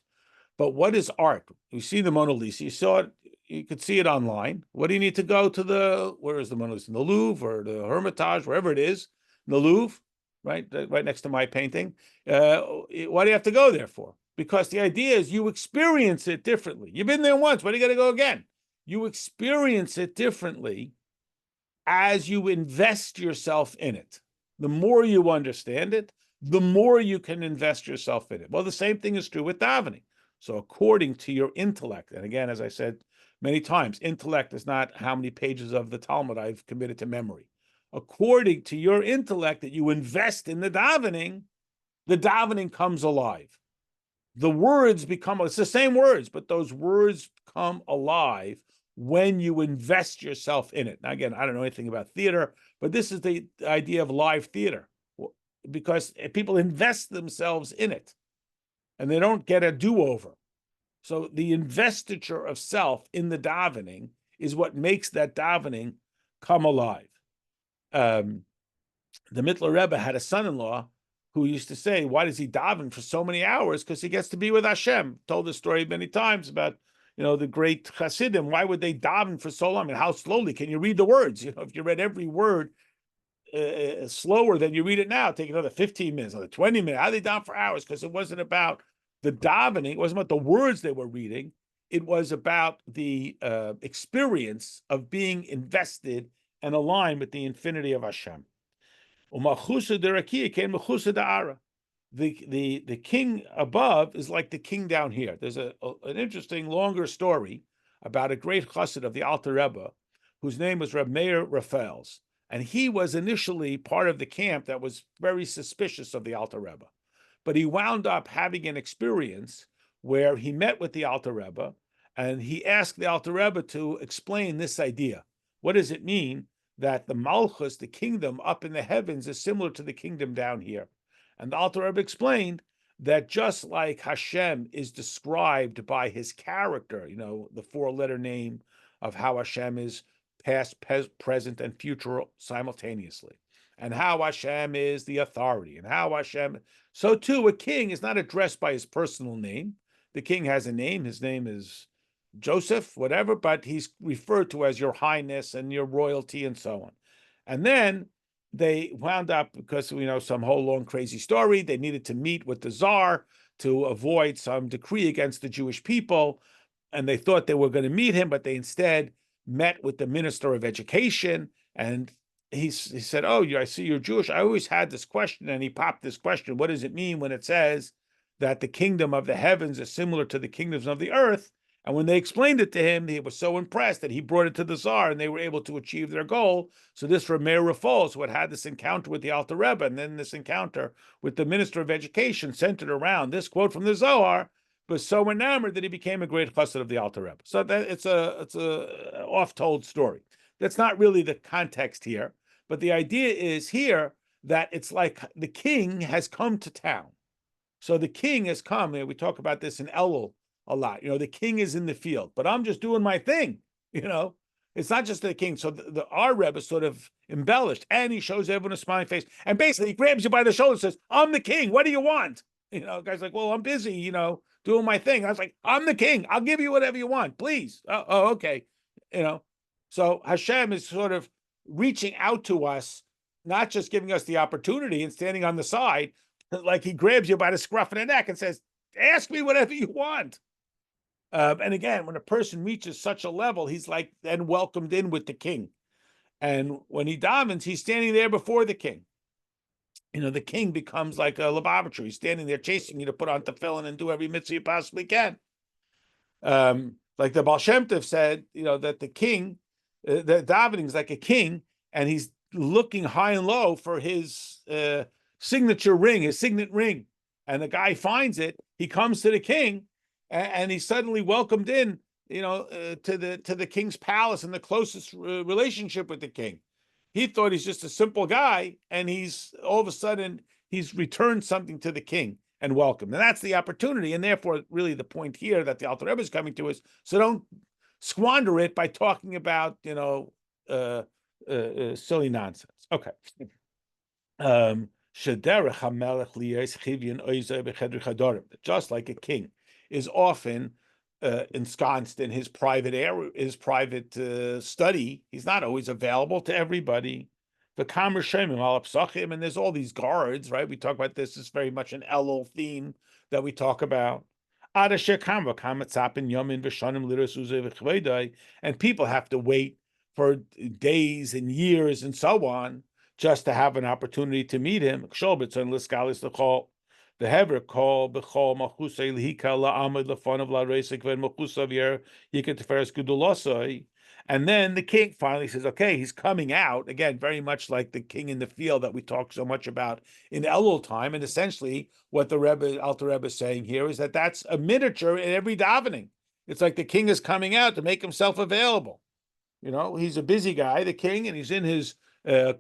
but what is art? You see the Mona Lisa, you saw it, you could see it online. What do you need to go to where is the Mona Lisa? In the Louvre or the Hermitage, wherever it is, in the Louvre, right next to my painting. Why do you have to go there for? because the idea is you experience it differently. You've been there once. Why do you got to go again? You experience it differently as you invest yourself in it. The more you understand it, the more you can invest yourself in it. Well, the same thing is true with davening. So according to your intellect, and again, as I said many times, intellect is not how many pages of the Talmud I've committed to memory. According to your intellect that you invest in the davening comes alive. The words become, it's the same words, but those words come alive when you invest yourself in it. Now, again, I don't know anything about theater, but this is the idea of live theater, because people invest themselves in it and they don't get a do-over. So the investiture of self in the davening is what makes that davening come alive. The Mittler Rebbe had a son-in-law who used to say, why does he daven for so many hours? Because he gets to be with Hashem. Told the story many times about, the great Hasidim. Why would they daven for so long? I mean, how slowly can you read the words? If you read every word slower than you read it now, take another 15 minutes, another 20 minutes. How they daven for hours? Because it wasn't about the davening. It wasn't about the words they were reading. It was about the experience of being invested and aligned with the infinity of Hashem. The king above is like the king down here. There's an interesting longer story about a great chassid of the Alter Rebbe, whose name was Reb Meir Raphaels, and he was initially part of the camp that was very suspicious of the Alter Rebbe, but he wound up having an experience where he met with the Alter Rebbe, and he asked the Alter Rebbe to explain this idea. What does it mean that the Malchus, the kingdom up in the heavens, is similar to the kingdom down here? And the Alter Rebbe explained that just like Hashem is described by his character, the four-letter name of how Hashem is past, present, and future simultaneously, and how Hashem is the authority, and how Hashem, so too a king is not addressed by his personal name. The king has a name. His name is Joseph, whatever, but he's referred to as your highness and your royalty and so on. And then they wound up, because some whole long crazy story, they needed to meet with the czar to avoid some decree against the Jewish people. And they thought they were going to meet him, but they instead met with the minister of education. And he said, oh, I see you're Jewish. I always had this question. And he popped this question. What does it mean when it says that the kingdom of the heavens is similar to the kingdoms of the earth? And when they explained it to him, he was so impressed that he brought it to the Tsar, and they were able to achieve their goal. So this Reb Meir Raphaels, who had this encounter with the Alter Rebbe, and then this encounter with the Minister of Education, centered around this quote from the Zohar, was so enamored that he became a great chassid of the Alter Rebbe. So that it's a oft-told story. That's not really the context here, but the idea is here that it's like the king has come to town. So the king has come. We talk about this in Elul a lot. The king is in the field, but I'm just doing my thing. It's not just the king. So our Rebbe sort of embellished, and he shows everyone a smiling face, and basically he grabs you by the shoulder and says, I'm the king. What do you want? Guy's like, well, I'm busy, doing my thing. I was like, I'm the king. I'll give you whatever you want, please. Oh, okay. So Hashem is sort of reaching out to us, not just giving us the opportunity and standing on the side, like he grabs you by the scruff of the neck and says, ask me whatever you want. And again, when a person reaches such a level, he's like then welcomed in with the king. And when he davens, he's standing there before the king. The king becomes like a Lubavitcher. He's standing there chasing you to put on tefillin and do every mitzvah you possibly can. Like the Baal Shem Tov said, that the king, the davening is like a king, and he's looking high and low for his signature ring, his signet ring. And the guy finds it. He comes to the king, and he's suddenly welcomed in, to the king's palace and the closest relationship with the king. He thought he's just a simple guy, and he's all of a sudden he's returned something to the king and welcomed. And that's the opportunity. And therefore, really the point here that the Alter Rebbe is coming to is, so don't squander it by talking about, silly nonsense. Okay. Just like a king is often ensconced in his private area, his private study, he's not always available to everybody. the Kamer Shemim al Psachim, and there's all these guards, right? We talk about this. It's very much an Elul theme that we talk about. And people have to wait for days and years and so on just to have an opportunity to meet him. The Heber call b'chol machusay lihika la'amid lefanav la'reisik v'en machusav yer yiket teferes gudulosai. And then the king finally says, okay, he's coming out, again, very much like the king in the field that we talk so much about in Elul time. And essentially what the Rebbe, Alter Rebbe is saying here is that that's a miniature in every davening. It's like the king is coming out to make himself available. You know, he's a busy guy, the king, and he's in his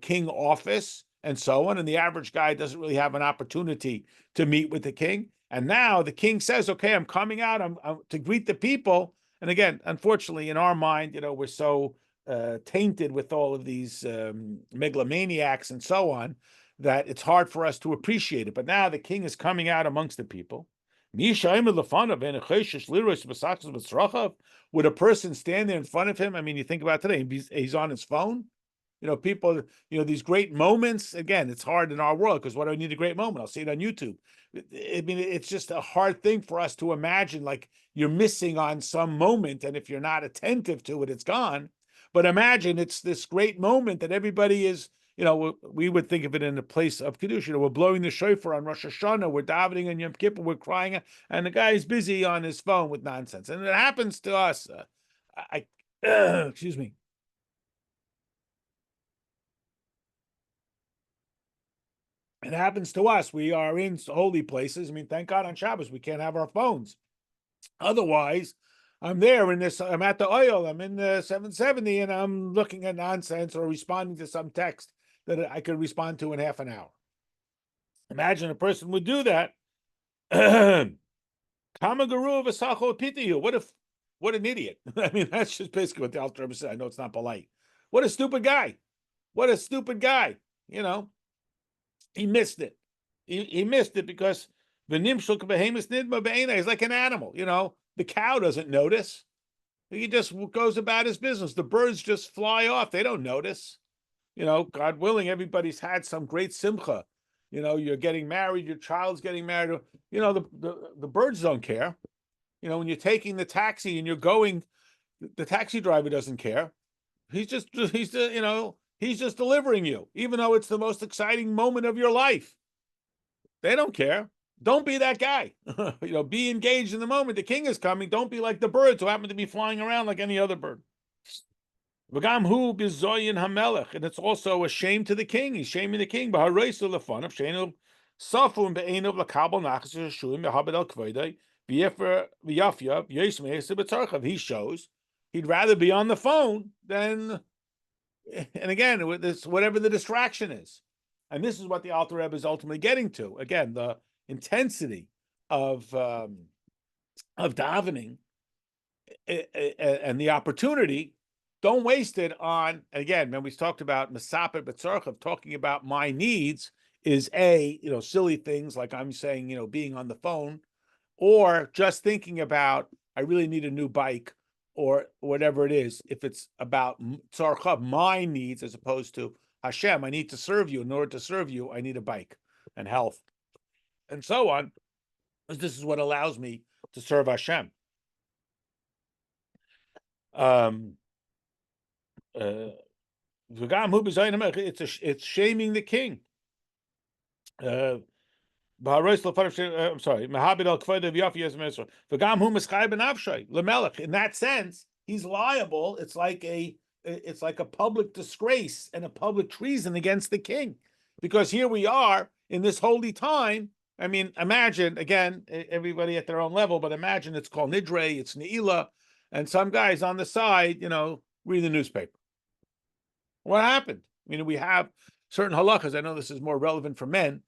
king office and so on. And the average guy doesn't really have an opportunity to meet with the king. And now the king says, okay, I'm coming out I'm to greet the people. And again, unfortunately, in our mind, you know, we're so tainted with all of these megalomaniacs and so on that it's hard for us to appreciate it. But now the king is coming out amongst the people. Would a person stand there in front of him? I mean, you think about today, he's on his phone. You know, people, you know, these great moments, again, it's hard in our world because what do I need a great moment? I'll see it on YouTube. I mean, it's just a hard thing for us to imagine, like you're missing on some moment. And if you're not attentive to it, it's gone. But imagine it's this great moment that everybody is, you know, we would think of it in a place of Kiddush. You know, we're blowing the shofar on Rosh Hashanah, we're davening on Yom Kippur, we're crying, and the guy is busy on his phone with nonsense. And it happens to us. Excuse me. It happens to us. We are in holy places. I mean, thank God on Shabbos we can't have our phones. Otherwise, I'm there in this. I'm at the oil. I'm in the 770, and I'm looking at nonsense or responding to some text that I could respond to in half an hour. Imagine a person would do that. What an idiot. I mean, that's just basically what the Alter Rebbe said. I know it's not polite. What a stupid guy. What a stupid guy. You know, he missed it. He missed it because he's like an animal. You know, the cow doesn't notice. He just goes about his business. The birds just fly off. They don't notice. You know, God willing, everybody's had some great simcha. You know, you're getting married, your child's getting married. You know, the birds don't care. You know, when you're taking the taxi and you're going, the taxi driver doesn't care. He's just delivering you, even though it's the most exciting moment of your life. They don't care. Don't be that guy. You know, be engaged in the moment. The king is coming. Don't be like the birds who happen to be flying around like any other bird. And it's also a shame to the king. He's shaming the king. He shows he'd rather be on the phone than, and again, with this, whatever the distraction is. And this is what the Alter Rebbe is ultimately getting to. Again, the intensity of davening and the opportunity. Don't waste it on, again, when we talked about Mesapet B'tzarchav, talking about my needs is silly things like I'm saying, being on the phone, or just thinking about, I really need a new bike or whatever it is. If it's about Tzarchav, my needs, as opposed to Hashem, I need to serve you. In order to serve you, I need a bike and health and so on. This is what allows me to serve Hashem. It's shaming the king. I'm sorry. In that sense, he's liable. It's like a public disgrace and a public treason against the king, because here we are in this holy time. I mean, imagine, again, everybody at their own level, but imagine it's called Nidre, it's Ne'ilah, and some guys on the side, read the newspaper. What happened? I mean, we have certain halachas. I know this is more relevant for men.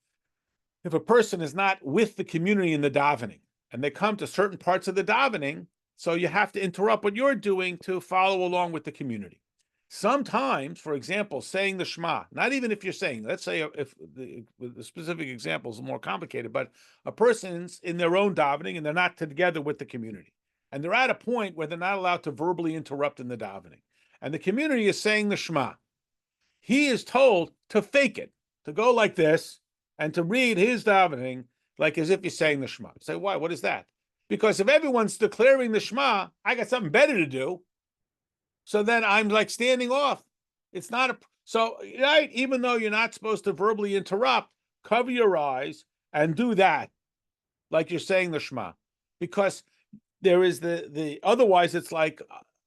If a person is not with the community in the davening, and they come to certain parts of the davening, so you have to interrupt what you're doing to follow along with the community. Sometimes, for example, saying the Shema, not even if you're saying, let's say if the specific example is more complicated, but a person's in their own davening and they're not together with the community. And they're at a point where they're not allowed to verbally interrupt in the davening. And the community is saying the Shema. he is told to fake it, to go like this, and to read his davening like as if you're saying the Shema. Say, why? What is that? Because if everyone's declaring the Shema, I got something better to do. So then I'm like standing off. It's not a so right. Even though you're not supposed to verbally interrupt, cover your eyes and do that, like you're saying the Shema, because there is the otherwise it's like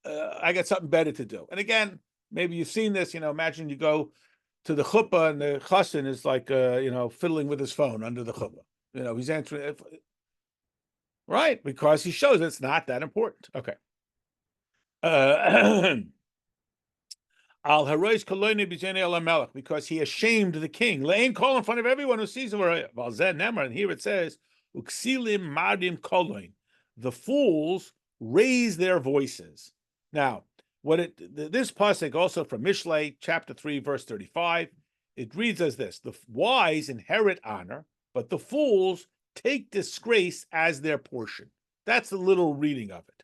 I got something better to do. And again, maybe you've seen this. Imagine you go to the chuppah and the chassan is like fiddling with his phone under the chuppah. He's answering right because he shows it's not that important. Okay. Al harois koloni b'zene Elamelech, because he ashamed the king. Le'en call in front of everyone who sees him. And here it says, uksilim mardim koloin. The fools raise their voices. Now, this pasuk also from Mishlei, chapter 3, verse 35, it reads as this: the wise inherit honor, but the fools take disgrace as their portion. That's the little reading of it.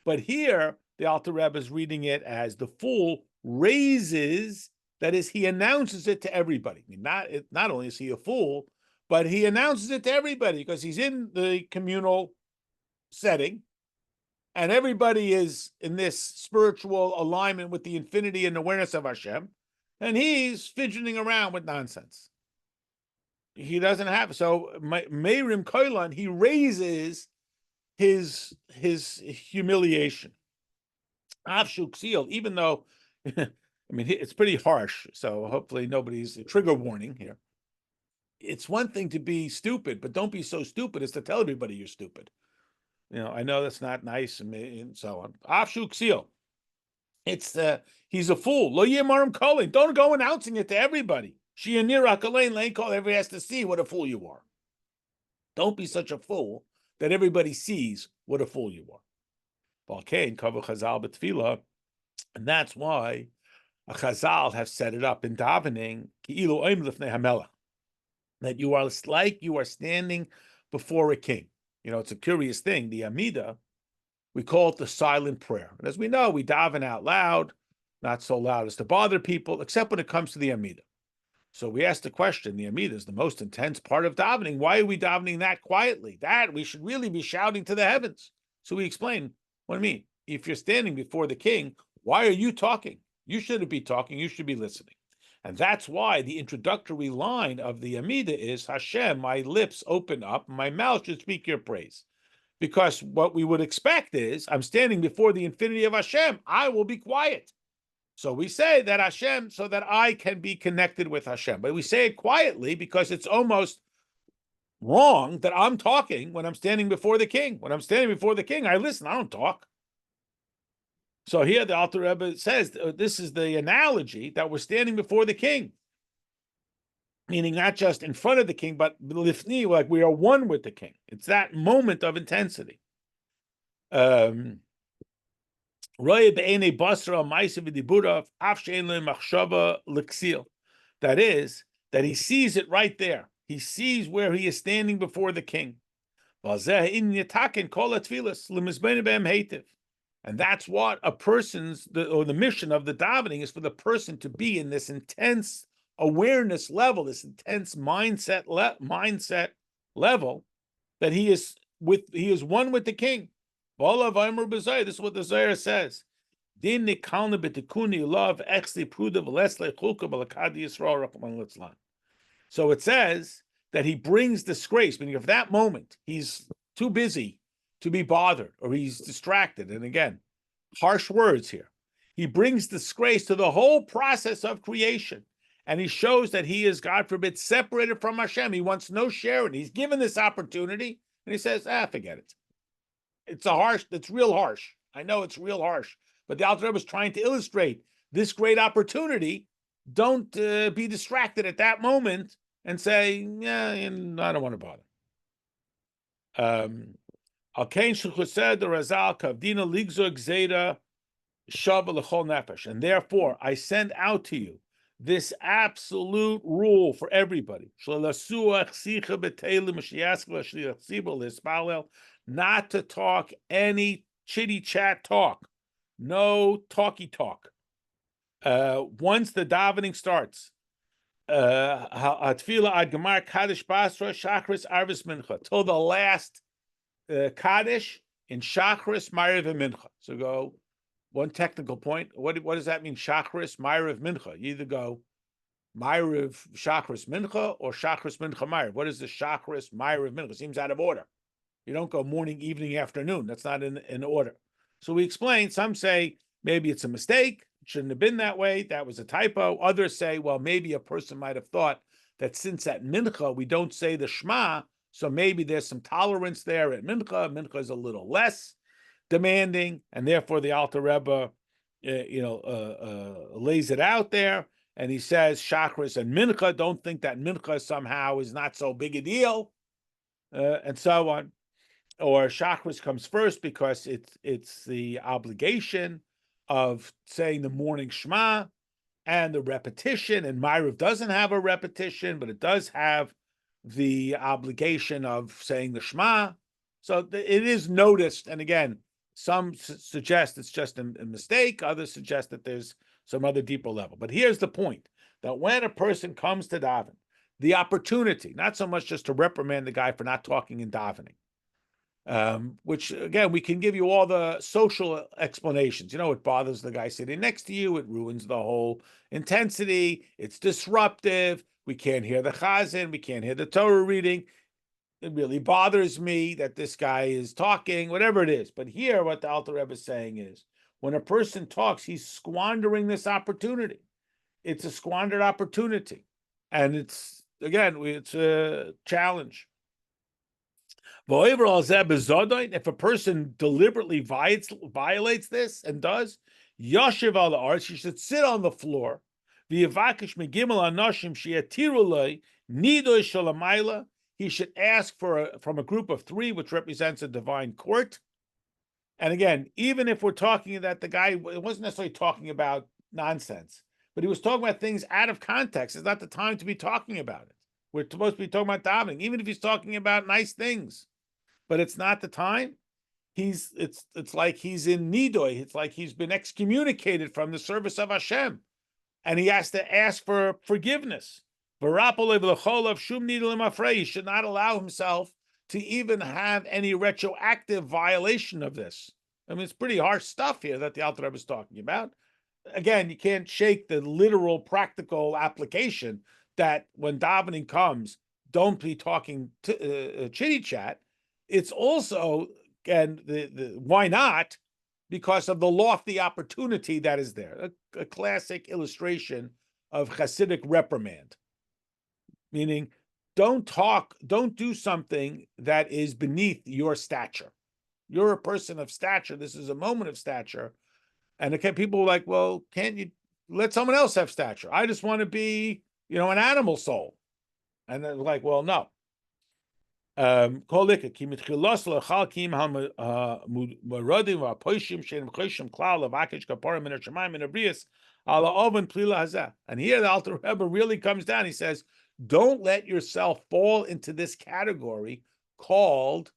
But here, the Alter Rebbe is reading it as the fool raises, that is, he announces it to everybody. I mean, not only is he a fool, but he announces it to everybody because he's in the communal setting, and everybody is in this spiritual alignment with the infinity and awareness of Hashem, and he's fidgeting around with nonsense. He doesn't have so Meirim Koilan, he raises his humiliation. Even though I mean it's pretty harsh, so hopefully nobody's a trigger warning here. It's one thing to be stupid, but don't be so stupid as to tell everybody you're stupid. I know that's not nice and so on. Afshuk seal. It's he's a fool. Lo yemarim kolin. Don't go announcing it to everybody. Shianira kalein lane call. Everybody has to see what a fool you are. Don't be such a fool that everybody sees what a fool you are. Balkain kavu chazal betfila, and that's why a chazal have set it up in davening ki'ilu oim lifnei hamelach, that you are like you are standing before a king. It's a curious thing. The Amida, we call it the silent prayer. And as we know, we daven out loud, not so loud as to bother people, except when it comes to the Amida. So we ask the question, the Amida is the most intense part of davening. Why are we davening that quietly? That we should really be shouting to the heavens. So we explain, what I mean, if you're standing before the king, why are you talking? You shouldn't be talking, you should be listening. And that's why the introductory line of the Amida is, Hashem, my lips open up, my mouth should speak your praise. Because what we would expect is, I'm standing before the infinity of Hashem, I will be quiet. So we say that Hashem, so that I can be connected with Hashem. But we say it quietly because it's almost wrong that I'm talking when I'm standing before the king. When I'm standing before the king, I listen, I don't talk. So here the Alter Rebbe says, this is the analogy that we're standing before the king. Meaning not just in front of the king, but lifni, like we are one with the king. It's that moment of intensity. That is, that he sees it right there. He sees where he is standing before the king. And that's what a person's, the mission of the davening is for the person to be in this intense awareness level, this intense mindset level, that he is one with the king. This is what the Zohar says. So it says that he brings disgrace, meaning of that moment, he's too busy to be bothered, or he's distracted. And again, harsh words here. He brings disgrace to the whole process of creation. And he shows that he is, God forbid, separated from Hashem. He wants no share in it. He's given this opportunity, and he says, forget it. It's real harsh. I know it's real harsh. But the Alter Rebbe is trying to illustrate this great opportunity. Don't be distracted at that moment and say, I don't want to bother. And therefore, I send out to you this absolute rule for everybody. Not to talk any chitty chat talk. No talky talk. Once the davening starts, Atfila ad Gemar Kaddish Basra Shachris Arvis Mincha till the last Kaddish in Shachris Ma'ariv and Mincha. So go one technical point. What does that mean? Shachris Ma'ariv Mincha. You either go Ma'ariv Shachris Mincha or Shachris Mincha Ma'ariv. What is the Shachris Ma'ariv Mincha? Seems out of order. You don't go morning, evening, afternoon. That's not in order. So we explain. Some say maybe it's a mistake. It shouldn't have been that way. That was a typo. Others say, well, maybe a person might have thought that since at Mincha we don't say the Shema, so maybe there's some tolerance there at Mincha. Mincha is a little less demanding, and therefore the Alter Rebbe, lays it out there, and he says Shachris and Mincha. Don't think that Mincha somehow is not so big a deal, and so on. Or Shachris comes first because it's the obligation of saying the morning Shema and the repetition, and Ma'ariv doesn't have a repetition, but it does have the obligation of saying the Shema. So it is noticed, and again, some suggest it's just a mistake, others suggest that there's some other deeper level. But here's the point, that when a person comes to daven, the opportunity, not so much just to reprimand the guy for not talking in davening, which again, we can give you all the social explanations. It bothers the guy sitting next to you. It ruins the whole intensity. It's disruptive. We can't hear the chazan. We can't hear the Torah reading. It really bothers me that this guy is talking, whatever it is. But here, what the Alter Rebbe is saying is, when a person talks, he's squandering this opportunity. It's a squandered opportunity. And it's a challenge. If a person deliberately violates this and does, Yashiv al art, she should sit on the floor. He should ask from a group of 3, which represents a divine court. And again, even if we're talking that the guy wasn't necessarily talking about nonsense, but he was talking about things out of context, it's not the time to be talking about it. We're supposed to be talking about davening, even if he's talking about nice things. But it's not the time. It's like he's in nidoy. It's like he's been excommunicated from the service of Hashem, and he has to ask for forgiveness. He should not allow himself to even have any retroactive violation of this. I mean, it's pretty harsh stuff here that the Alter Rebbe is talking about. Again, you can't shake the literal, practical application that when davening comes, don't be talking chitty chat. It's also, and why not? Because of the lofty opportunity that is there. A classic illustration of Hasidic reprimand. Meaning, don't do something that is beneath your stature. You're a person of stature. This is a moment of stature. And again, people are like, well, can't you let someone else have stature? I just want to be, an animal soul. And they're like, well, no. Again, even if and here the Alter Rebbe really comes down. He says, don't let yourself fall into this category called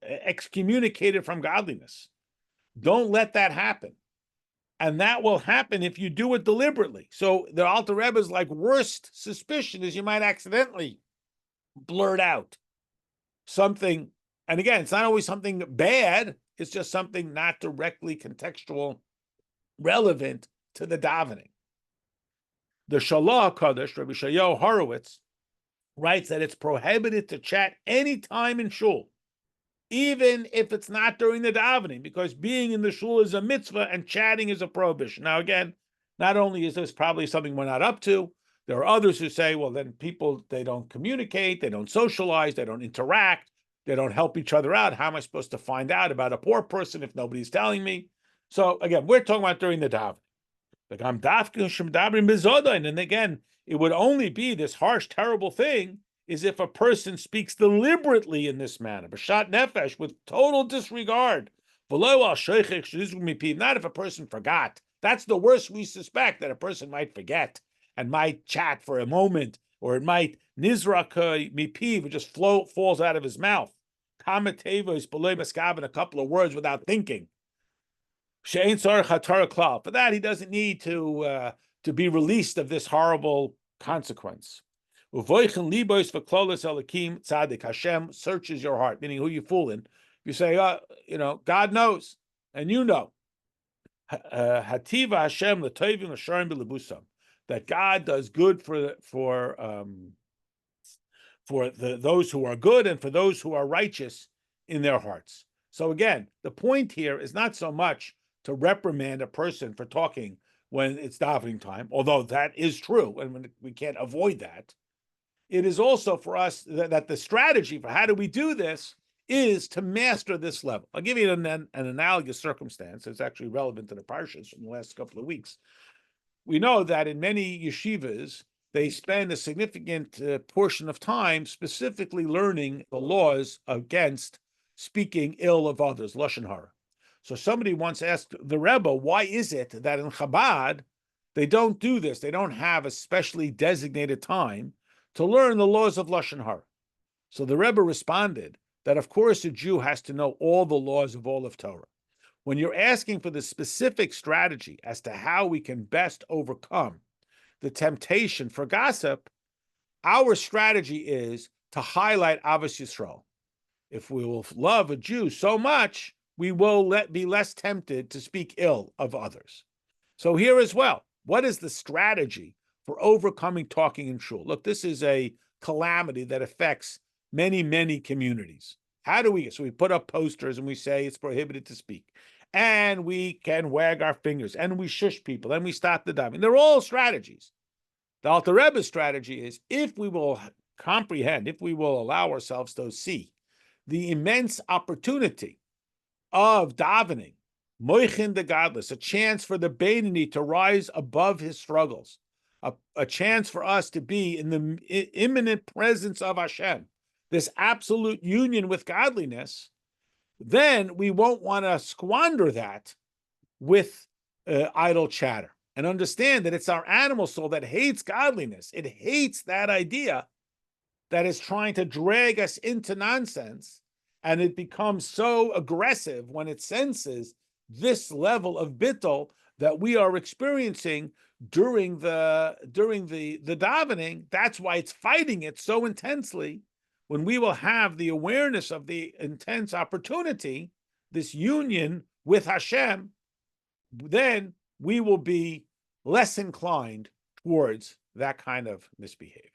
excommunicated from godliness. Don't let that happen. And that will happen if you do it deliberately. So the Alter Rebbe's worst suspicion is you might accidentally blurt out something. And again, it's not always something bad. It's just something not directly contextual, relevant to the davening. The Shalah HaKodesh, Rabbi Shayo Horowitz, writes that it's prohibited to chat anytime in shul, even if it's not during the davening, because being in the shul is a mitzvah and chatting is a prohibition. Now, again, not only is this probably something we're not up to, there are others who say, well, then people, they don't communicate, they don't socialize, they don't interact, they don't help each other out. How am I supposed to find out about a poor person if nobody's telling me? So again, we're talking about during the davening. And again, it would only be this harsh, terrible thing is if a person speaks deliberately in this manner, b'shat nefesh, with total disregard. Not if a person forgot. That's the worst we suspect, that a person might forget and might chat for a moment, or it might nizrak mipiv, it just falls out of his mouth. Kamateva is below maskav in a couple of words without thinking. She'ein tzarich hatara klal. For that, he doesn't need to be released of this horrible consequence. Uvoichen libois v'klolos elakim tzadik. Hashem searches your heart, meaning who you fooling. You say, God knows, and you know. Hativa Hashem l'tovim l'sharim b'lebusam. That God does good for those who are good and for those who are righteous in their hearts. So again, the point here is not so much to reprimand a person for talking when it's davening time, although that is true, and we can't avoid that. It is also for us that the strategy for how do we do this is to master this level. I'll give you an analogous circumstance that's actually relevant to the parshas from the last couple of weeks. We know that in many yeshivas, they spend a significant portion of time specifically learning the laws against speaking ill of others, lashon hara. So somebody once asked the Rebbe, why is it that in Chabad, they don't do this? They don't have a specially designated time to learn the laws of lashon hara. So the Rebbe responded that, of course, a Jew has to know all the laws of all of Torah. When you're asking for the specific strategy as to how we can best overcome the temptation for gossip, our strategy is to highlight Avos Yisrael. If we will love a Jew so much, we will be less tempted to speak ill of others. So here as well, what is the strategy for overcoming talking in shul? Look, this is a calamity that affects many, many communities. How do we? So we put up posters and we say it's prohibited to speak. And we can wag our fingers and we shush people and we stop the davening. They're all strategies. The Alter Rebbe's strategy is if we will comprehend, if we will allow ourselves to see the immense opportunity of davening, moichin the godless, a chance for the Beinoni to rise above his struggles, a chance for us to be in the imminent presence of Hashem, this absolute union with godliness, then we won't want to squander that with idle chatter. And understand that it's our animal soul that hates godliness. It hates that idea that is trying to drag us into nonsense. And it becomes so aggressive when it senses this level of bittul that we are experiencing during the davening. That's why it's fighting it so intensely. When we will have the awareness of the intense opportunity, this union with Hashem, then we will be less inclined towards that kind of misbehavior.